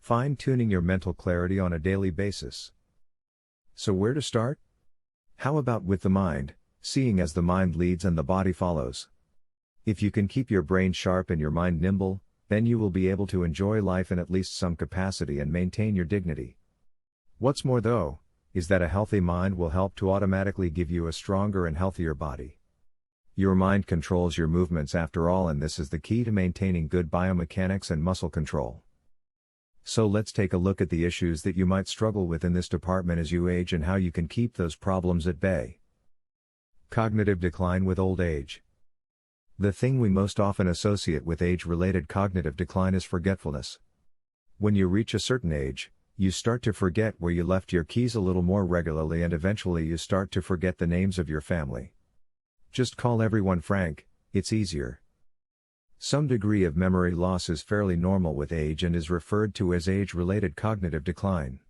fine-tuning your mental clarity on a daily basis. So where to start? How about with the mind, seeing as the mind leads and the body follows? If you can keep your brain sharp and your mind nimble, then you will be able to enjoy life in at least some capacity and maintain your dignity. What's more though, is that a healthy mind will help to automatically give you a stronger and healthier body. Your mind controls your movements after all, and this is the key to maintaining good biomechanics and muscle control. So let's take a look at the issues that you might struggle with in this department as you age and how you can keep those problems at bay. Cognitive decline with old age. The thing we most often associate with age-related cognitive decline is forgetfulness. When you reach a certain age, you start to forget where you left your keys a little more regularly, and eventually you start to forget the names of your family. Just call everyone Frank, it's easier. Some degree of memory loss is fairly normal with age and is referred to as age-related cognitive decline.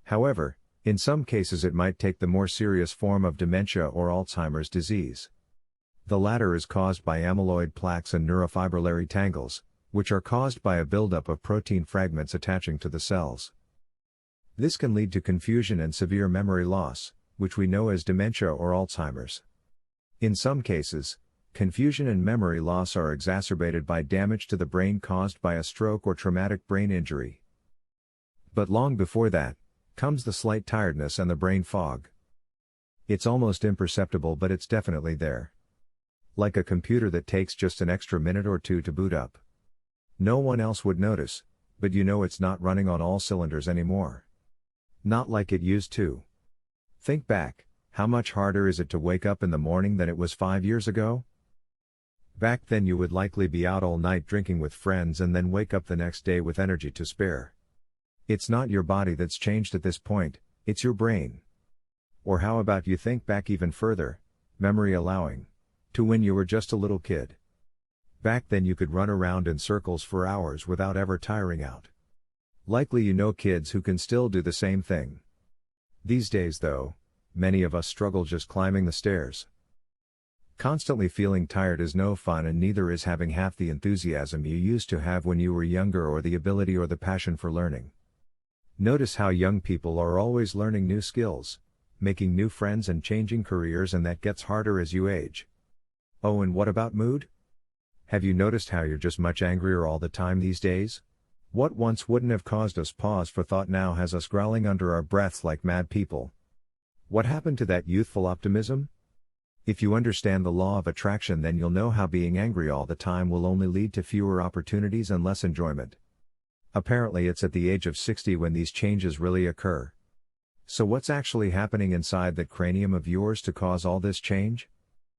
However, in some cases it might take the more serious form of dementia or Alzheimer's disease. The latter is caused by amyloid plaques and neurofibrillary tangles, which are caused by a buildup of protein fragments attaching to the cells. This can lead to confusion and severe memory loss, which we know as dementia or Alzheimer's. In some cases, confusion and memory loss are exacerbated by damage to the brain caused by a stroke or traumatic brain injury. But long before that, comes the slight tiredness and the brain fog. It's almost imperceptible, but it's definitely there. Like a computer that takes just an extra minute or two to boot up. No one else would notice, but you know it's not running on all cylinders anymore. Not like it used to. Think back, how much harder is it to wake up in the morning than it was 5 years ago? Back then you would likely be out all night drinking with friends and then wake up the next day with energy to spare. It's not your body that's changed at this point, it's your brain. Or how about you think back even further, memory allowing, to when you were just a little kid. Back then you could run around in circles for hours without ever tiring out. Likely you know kids who can still do the same thing. These days though, many of us struggle just climbing the stairs. Constantly feeling tired is no fun, and neither is having half the enthusiasm you used to have when you were younger, or the ability or the passion for learning. Notice how young people are always learning new skills, making new friends and changing careers, and that gets harder as you age. Oh, and what about mood? Have you noticed how you're just much angrier all the time these days? What once wouldn't have caused us pause for thought now has us growling under our breaths like mad people. What happened to that youthful optimism? If you understand the law of attraction, then you'll know how being angry all the time will only lead to fewer opportunities and less enjoyment. Apparently it's at the age of 60 when these changes really occur. So what's actually happening inside that cranium of yours to cause all this change?